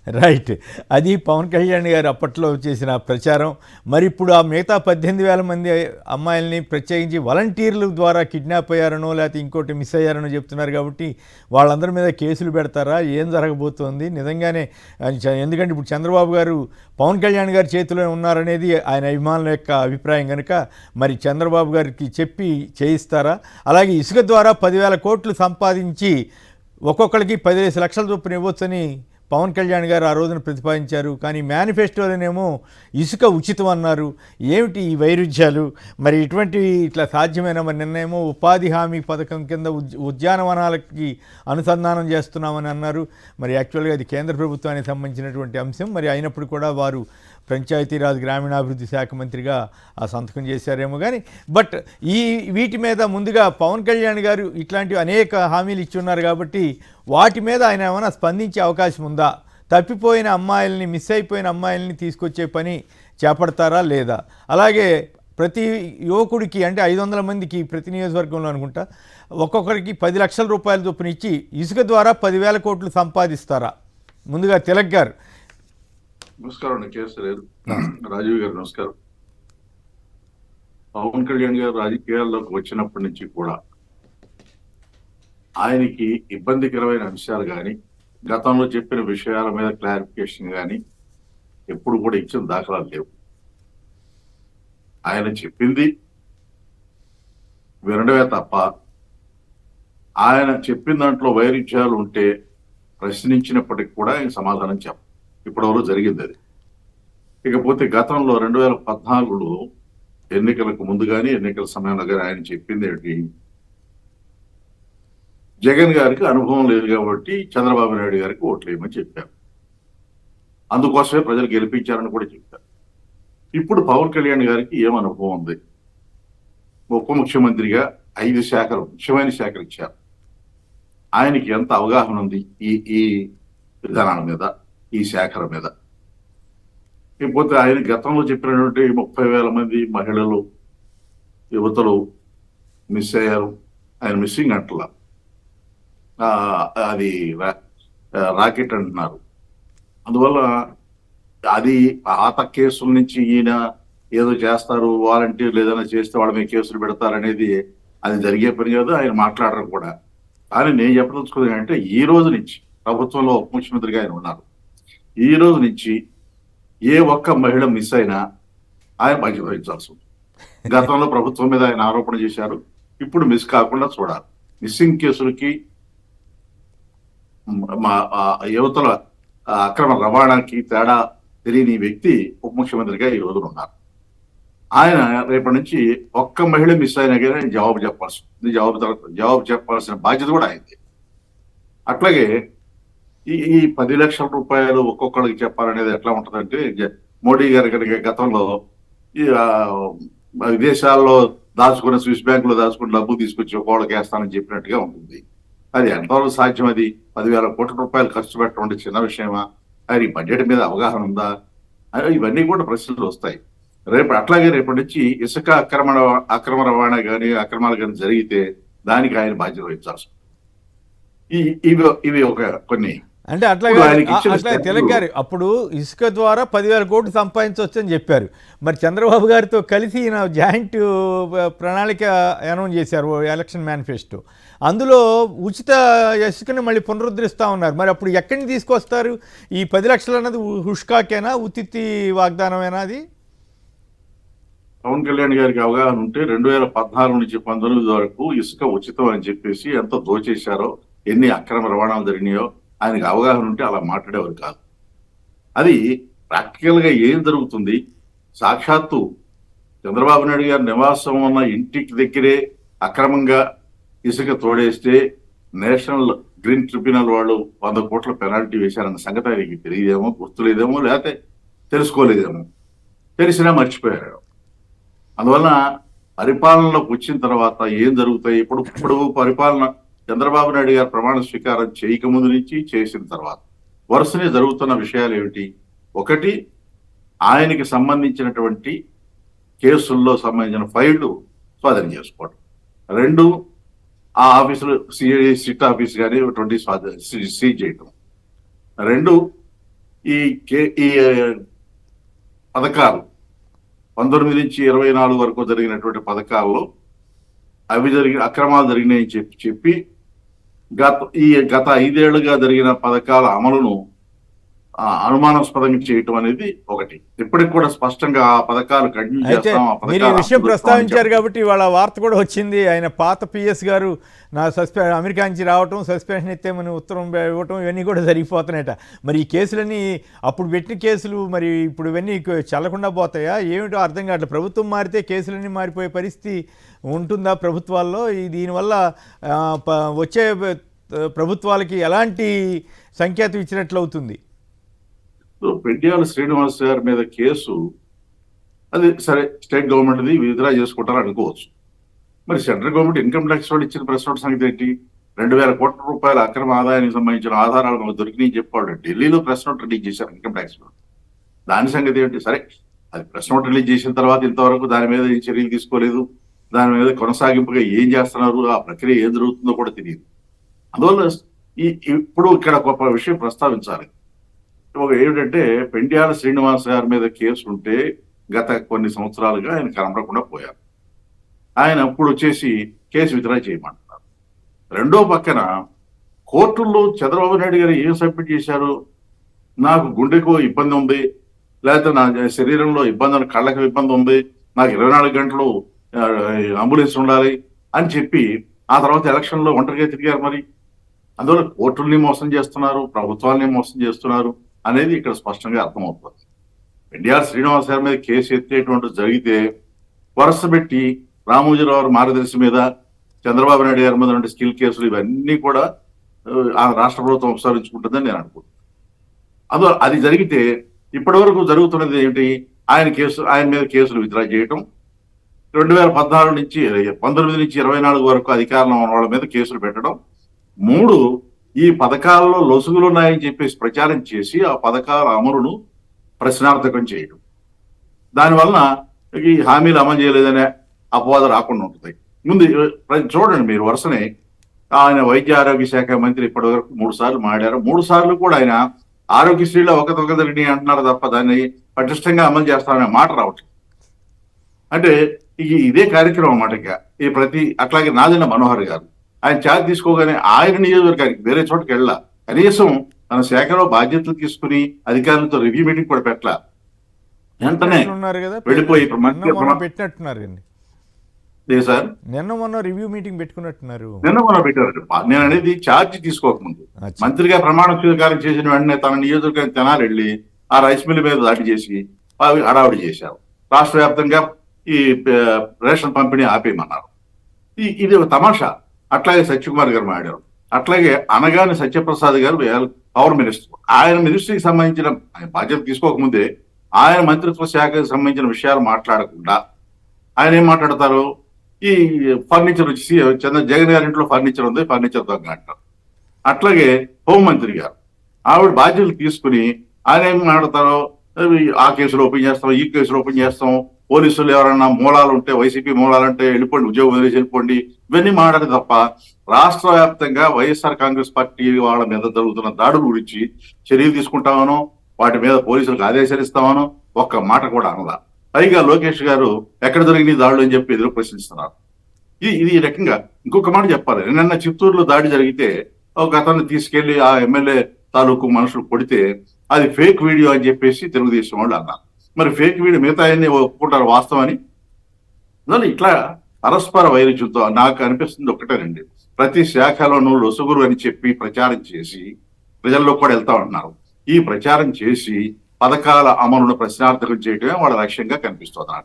Right. అది పవన్ కళ్యాణ్ గారు అప్పట్లో చేసిన ప్రచారం. మరి ఇప్పుడు ఆ మిగతా 18,000 మంది అమ్మాయిల్ని ప్రత్యేకించి వాలంటీర్ల ద్వారా కిడ్నాప్ అయ్యారనో లేకపోతే ఇంకోటి మిస్ అయ్యారనో చెప్తున్నారు కాబట్టి వాళ్ళందరి మీద కేసులు పెడతారా? ఏం జరగబోతోంది నిజంగానే? ఎందుకంటే ఇప్పుడు చంద్రబాబు గారు పవన్ కళ్యాణ్ గారి చేతిలో ఉన్నారనేది ఆయన అభిమానుల యొక్క అభిప్రాయం కనుక మరి చంద్రబాబు గారికి చెప్పి చేయిస్తారా? అలాగే ఇసుక ద్వారా 10,000 కోట్లు సంపాదించి ఒక్కొక్కరికి 15 లక్షల చొప్పున ఇవ్వచ్చని పవన్ కళ్యాణ్ గారు ఆ రోజున ప్రతిపాదించారు. కానీ మేనిఫెస్టోలోనేమో ఇసుక ఉచితం అన్నారు. ఏమిటి ఈ వైరుధ్యాలు? మరి ఇట్లా సాధ్యమైన మరి నిన్నేమో ఉపాధి హామీ పథకం కింద ఉద్యానవనాలకి అనుసంధానం చేస్తున్నామని అన్నారు. మరి యాక్చువల్గా అది కేంద్ర ప్రభుత్వానికి సంబంధించినటువంటి అంశం. మరి అయినప్పుడు కూడా వారు పంచాయతీరాజ్ గ్రామీణాభివృద్ధి శాఖ మంత్రిగా ఆ సంతకం చేశారేమో కానీ బట్ వీటి మీద ముందుగా పవన్ కళ్యాణ్ గారు ఇట్లాంటివి అనేక హామీలు ఇచ్చి ఉన్నారు కాబట్టి వాటి మీద ఆయన ఏమైనా స్పందించే అవకాశం ఉందా? తప్పిపోయిన అమ్మాయిల్ని, మిస్ అయిపోయిన అమ్మాయిల్ని తీసుకొచ్చే పని చేపడతారా లేదా? అలాగే ప్రతి యువకుడికి అంటే 500 మందికి ప్రతి నియోజకవర్గంలో అనుకుంటా ఒక్కొక్కరికి 10 లక్షల రూపాయల చొప్పున ఇచ్చి ఇసుక ద్వారా 10,000 కోట్లు సంపాదిస్తారా? ముందుగా తిలక్ గారు. నమస్కారం అండి. కేసీఆర్ రాజీవ్ గారు నమస్కారం. పవన్ కళ్యాణ్ గారు రాజకీయాల్లోకి వచ్చినప్పటి నుంచి కూడా ఆయనకి ఇబ్బందికరమైన అంశాలు కానీ గతంలో చెప్పిన విషయాల మీద క్లారిఫికేషన్ కానీ ఎప్పుడు కూడా ఇచ్చిన దాఖలాలు లేవు. ఆయన చెప్పింది వినడమే తప్ప ఆయన చెప్పిన దాంట్లో వైరుధ్యాలు ఉంటే ప్రశ్నించినప్పటికి కూడా ఆయన సమాధానం చెప్ప ఇప్పటివరకు జరిగింది అది. ఇకపోతే గతంలో 2014లో ఎన్నికలకు ముందు కానీ ఎన్నికల సమయంలో కానీ ఆయన చెప్పింది ఏంటి? జగన్ గారికి అనుభవం లేదు కాబట్టి చంద్రబాబు నాయుడు గారికి ఓట్లేయమని చెప్పారు. అందుకోసమే ప్రజలు గెలిపించారని కూడా చెప్పారు. ఇప్పుడు పవన్ కళ్యాణ్ గారికి ఏం అనుభవం ఉంది? ఉప ముఖ్యమంత్రిగా 5 శాఖలు ముఖ్యమైన శాఖలు ఇచ్చారు. ఆయనకి ఎంత అవగాహన ఉంది ఈ విధానాల మీద, ఈ శాఖల మీద? ఇకపోతే ఆయన గతంలో చెప్పినటువంటి 30,000 మంది మహిళలు, యువతలు మిస్ అయ్యారు. ఆయన మిస్సింగ్ అంటలా, అది రాకెట్ అంటున్నారు. అందువల్ల అది పాత కేసుల నుంచి ఈయన ఏదో చేస్తారు, వాలంటీర్లు ఏదైనా చేస్తే వాళ్ళ మీద కేసులు పెడతారనేది అది జరిగే పని కాదు. ఆయన మాట్లాడరు కూడా. కానీ నేను చెప్పదలుచుకున్నది అంటే ఈ రోజు నుంచి ప్రభుత్వంలో ఉప ముఖ్యమంత్రిగా ఆయన ఉన్నారు. ఈ రోజు నుంచి ఏ ఒక్క మహిళ మిస్ అయినా ఆయన బాధ్యత వహించాల్సి ఉంది. గతంలో ప్రభుత్వం మీద ఆయన ఆరోపణ చేశారు. ఇప్పుడు మిస్ కాకుండా చూడాలి. మిస్సింగ్ కేసులకి యువతల అక్రమ రవాణాకి తేడా తెలియని వ్యక్తి ఉప ముఖ్యమంత్రిగా ఈ రోజున ఉన్నారు. ఆయన రేపటి నుంచి ఒక్క మహిళ మిస్ అయినా కానీ ఆయన జవాబు చెప్పాల్సిన బాధ్యత కూడా అయింది. అట్లాగే ఈ 10 లక్షల రూపాయలు ఒక్కొక్కరికి చెప్పాలనేది ఎట్లా ఉంటుందంటే, మోడీ గారి కనుక గతంలో ఈ విదేశాల్లో దాచుకున్న స్విస్ బ్యాంక్ లో దాచుకున్న డబ్బు తీసుకొచ్చి ఒక్కొక్కళ్ళకి వేస్తానని చెప్పినట్టుగా ఉంటుంది. అది ఎంతవరకు సాధ్యం? అది 10,000 కోట్ల రూపాయలు ఖర్చు పెట్టడం చిన్న విషయమా? అది బడ్జెట్ మీద అవగాహన ఉందా? ఇవన్నీ కూడా ప్రశ్నలు వస్తాయి. అట్లాగే రేపటి నుంచి ఇసుక అక్రమ రవాణా కానీ అక్రమాలు కానీ జరిగితే దానికి ఆయన బాధ్యత వహించాల్సి. ఇవి ఒక కొన్ని అంటే అట్లా తిలక్ గారు అప్పుడు ఇసుక ద్వారా 10,000 కోట్లు సంపాదించవచ్చు అని చెప్పారు. మరి చంద్రబాబు గారితో కలిసి జాయింట్ ప్రణాళిక అనౌన్స్ చేశారు ఎలక్షన్ మేనిఫెస్టో. అందులో ఉచిత ఇసుకని మళ్ళీ పునరుద్ధరిస్తూ ఉన్నారు. మరి అప్పుడు ఎక్కడి నుంచి తీసుకొస్తారు? ఈ 10 లక్షలు అన్నది హుష్కాకేనా, ఉత్తి వాగ్దానమేనా? అది పవన్ కళ్యాణ్ గారికి అవగాహన ఉంటే 2014 నుంచి 19 వరకు ఇసుక ఉచితం అని చెప్పేసి ఎంత దోచేశారో, ఎన్ని అక్రమ రవాణాలు జరిగినాయో ఆయనకు అవగాహన ఉంటే అలా మాట్లాడేవారు కాదు. అది ప్రాక్టికల్ గా ఏం జరుగుతుంది? సాక్షాత్తు చంద్రబాబు నాయుడు గారి నివాసం ఉన్న ఇంటికి దగ్గరే అక్రమంగా ఇసుక తోడేస్తే నేషనల్ గ్రీన్ ట్రిబ్యునల్ వాళ్ళు 100 కోట్ల పెనాల్టీ వేశారన్న సంగతి ఆయనకి తెలియదేమో, గుర్తులేదేమో, లేకపోతే తెలుసుకోలేదేమో. తెలిసినా మర్చిపోయారు. అందువలన పరిపాలనలోకి వచ్చిన తర్వాత ఏం జరుగుతాయి? ఇప్పుడు పరిపాలన చంద్రబాబు నాయుడు గారు ప్రమాణ స్వీకారం చేయకముందు నుంచి చేసిన తర్వాత వరుసనే జరుగుతున్న విషయాలు ఏమిటి? ఒకటి, ఆయనకి సంబంధించినటువంటి కేసుల్లో సంబంధించిన ఫైళ్లు స్వాధీనం చేసుకోవడం. 2, ఆ ఆఫీసులు సిట్ ఆఫీస్ కానీ 20 సీజ్ చేయటం. 2, ఈ ఈ పథకాలు 19 నుంచి 24 వరకు జరిగినటువంటి పథకాల్లో అక్రమాలు జరిగినాయని చెప్పి గత 5 ఏళ్లుగా జరిగిన పథకాల అమలును అనుమానాస్పదంగా చేయటం అనేది ఒకటి. ఇప్పటికి కూడా స్పష్టంగా ఆ పథకాలు కంటిన్యూ అయితే చేస్తాం, ఆ మీరు ఈ పథకాలు విషయం అమలు ప్రస్తావించారు చేస్తామని కాబట్టి వాళ్ళ వార్త కూడా వచ్చింది. ఆయన పాత పిఎస్ గారు అమెరికా నుంచి రావటం, సస్పెన్షన్ ఎత్తేమని ఉత్తరం ఇవ్వటం, ఇవన్నీ కూడా జరిగిపోతున్నాయట. మరి ఈ కేసులన్నీ అప్పుడు పెట్టిన కేసులు మరి ఇప్పుడు ఇవన్నీ చెల్లకుండా పోతాయా ఏమిటో అర్థం కావట్లేదు. ప్రభుత్వం మారితే కేసులన్నీ మారిపోయే పరిస్థితి ఉంటుందా ప్రభుత్వాల్లో? దీనివల్ల వచ్చే ప్రభుత్వాలకి ఎలాంటి సంకేతం ఇచ్చినట్లు అవుతుంది? పెండ్యాల శ్రీనివాస్ గారి మీద కేసు అది సరే స్టేట్ గవర్నమెంట్ది విత్డ్రా చేసుకుంటారు అనుకోవచ్చు. మరి సెంట్రల్ గవర్నమెంట్ ఇన్కమ్ ట్యాక్స్ వాళ్ళు ఇచ్చిన ప్రెస్ నోట్ సంగతి ఏంటి? 2,000 కోట్ల రూపాయల అక్రమ ఆదాయానికి సంబంధించిన ఆధారాలు మనకు దొరికినాయి చెప్పాడు. ఢిల్లీలో ప్రెస్ నోట్ రిలీజ్ చేశారు ఇన్కమ్ ట్యాక్స్ లో. దాని సంగతి ఏంటి? సరే అది ప్రెస్ నోట్ రిలీజ్ చేసిన తర్వాత ఇంతవరకు దాని మీద ఏ చర్యలు తీసుకోలేదు. దాని మీద కొనసాగింపుగా ఏం చేస్తున్నారు, ఆ ప్రక్రియ ఏం జరుగుతుందో కూడా తెలియదు. అందువల్ల ఇప్పుడు ఇక్కడ ఒక విషయం ప్రస్తావించాలి. ఏమిటంటే పెండ్యాల శ్రీనివాస్ గారి మీద కేసు ఉంటే గత కొన్ని సంవత్సరాలుగా ఆయన కనపడకుండా పోయారు. ఆయన అప్పుడు వచ్చేసి కేసు విత్డ్రా చేయమంటున్నారు. రెండో పక్కన కోర్టుల్లో చంద్రబాబు నాయుడు గారు ఏం సబ్మిట్ చేశారు? నాకు గుండెకు ఇబ్బంది ఉంది, లేకపోతే నా శరీరంలో ఇబ్బంది, కళ్ళకు ఇబ్బంది ఉంది, నాకు 24 గంటలు అంబులెన్స్ ఉండాలి అని చెప్పి ఆ తర్వాత ఎలక్షన్లో ఒంటరిగా తిరిగారు. మరి అందువల్ల కోర్టుల్ని మోసం చేస్తున్నారు, ప్రభుత్వాలని మోసం చేస్తున్నారు అనేది ఇక్కడ స్పష్టంగా అర్థమవుతుంది. పెండ్యాల శ్రీనివాస్ గారి మీద కేసు ఎత్తేటువంటి జరిగితే వరుస పెట్టి రామోజీరావు మార్గదర్శి మీద, చంద్రబాబు నాయుడు గారి మీద స్కిల్ కేసులు ఇవన్నీ కూడా ఆ రాష్ట్ర ప్రభుత్వం ఉపసరించుకుంటుందని నేను అనుకుంటున్నాను. అందువల్ల అది జరిగితే ఇప్పటి వరకు జరుగుతున్నది ఏమిటి? ఆయన మీద కేసులు విత్డ్రా చేయటం, 2014 నుంచి 19 నుంచి 24 వరకు అధికారంలో ఉన్న వాళ్ళ మీద కేసులు పెట్టడం, 3 ఈ పథకాల్లో లొసుగులు ఉన్నాయని చెప్పేసి ప్రచారం చేసి ఆ పథకాల అమలును ప్రశ్నార్థకం చేయడం, దానివల్ల ఈ హామీలు అమలు చేయలేదనే అపవాదం రాకుండా ఉంటుంది. ముందు చూడండి మీరు వరుసనే ఆయన వైద్య ఆరోగ్య శాఖ మంత్రి ఇప్పటి వరకు 3 సార్లు మాట్లాడారు. 3 సార్లు కూడా ఆయన ఆరోగ్యశ్రీలో ఒకరిని అంటున్నారు తప్ప దాన్ని పటిష్టంగా అమలు చేస్తామనే మాట రావట్లేదు. అంటే ఇదే కార్యక్రమం అన్నమాట. ఇక అట్లాగే నాదెండ్ల మనోహర్ గారు ఆయన ఛార్జ్ తీసుకోగానే ఆయన నియోజకవర్గానికి వేరే చోటుకి వెళ్ళా, కనీసం తన శాఖలో బాధ్యతలు తీసుకుని అధికారులతో రివ్యూ మీటింగ్ కూడా పెట్టలా. వెంటనే వెళ్ళిపోయి పెట్టినట్టున్నారు సార్, నిన్న మొన్న రివ్యూ మీటింగ్ పెట్టుకున్నట్టున్నారు. నిన్న మొన్న పెట్టారు. నేను అనేది ఛార్జ్ తీసుకోకముందు మంత్రిగా ప్రమాణ స్వీకారం చేసిన వెంటనే తన నియోజకవర్గం తెనాలి వెళ్ళి ఆ రైస్ మిల్ మీద దాడి చేసి హడావుడి చేశారు. రాష్ట్ర వ్యాప్తంగా ఈ రేషన్ పంపిణీ ఆపేయమన్నారు. ఇది ఒక తమాషా. అట్లాగే సత్యకుమార్ గారు మాట్లాడారు. అట్లాగే అనగాని సత్యప్రసాద్ గారు పవర్ మినిస్టర్, ఆయన మినిస్ట్రీకి సంబంధించిన బాధ్యత తీసుకోకముందే ఆయన మంత్రిత్వ శాఖకు సంబంధించిన విషయాలు మాట్లాడకుండా ఆయన ఏం మాట్లాడతారు? ఈ ఫర్నిచర్ వచ్చి జగన్ గారి ఇంట్లో ఫర్నిచర్ ఉంది, ఫర్నిచర్ దొంగ అంటారు. అట్లాగే హోంమంత్రి గారు ఆవిడ బాధ్యతలు తీసుకుని ఆయన ఏం మాట్లాడతారో, ఆ కేసులో ఓపెన్ చేస్తాం, ఈ కేసులో ఓపెన్ చేస్తాం, పోలీసులు ఎవరైనా మూలాలు ఉంటే వైసీపీ మూలాలంటే వెళ్ళిపోండి, ఉద్యోగం వదిలేసి వెళ్ళిపోండి, ఇవన్నీ మాట్లాడే తప్ప రాష్ట్ర వ్యాప్తంగా వైఎస్ఆర్ కాంగ్రెస్ పార్టీ వాళ్ళ మీద జరుగుతున్న దాడుల గురించి చర్యలు తీసుకుంటామనో వాటి మీద పోలీసులకు ఆదేశాలు ఇస్తామనో ఒక్క మాట కూడా అనలా. పైగా లోకేష్ గారు ఎక్కడ జరిగిన దాడులు అని చెప్పి ఎదురు ప్రశ్నిస్తున్నారు. ఇది ఈ రకంగా ఇంకొక మాట చెప్పాలి. నిన్న చిత్తూరులో దాడి జరిగితే ఒక అతన్ని తీసుకెళ్లి ఆ ఎమ్మెల్యే తాలూకు మనుషులు కొడితే అది ఫేక్ వీడియో అని చెప్పేసి తెలుగుదేశం వాళ్ళు అన్నారు. మరి ఫేక్ వీడియో మిగతా అన్ని ఒప్పుకుంటారు వాస్తవని. ఇట్లా పరస్పర వైరుధ్యంతో నాకు అనిపిస్తుంది ఒకటేనండి, ప్రతి శాఖలోనూ లొసుగురు అని చెప్పి ప్రచారం చేసి ప్రజల్లో కూడా వెళ్తా ఉంటున్నారు. ఈ ప్రచారం చేసి పథకాల అమలును ప్రశ్నార్థకం చేయడమే వాళ్ళ లక్ష్యంగా కనిపిస్తుంది.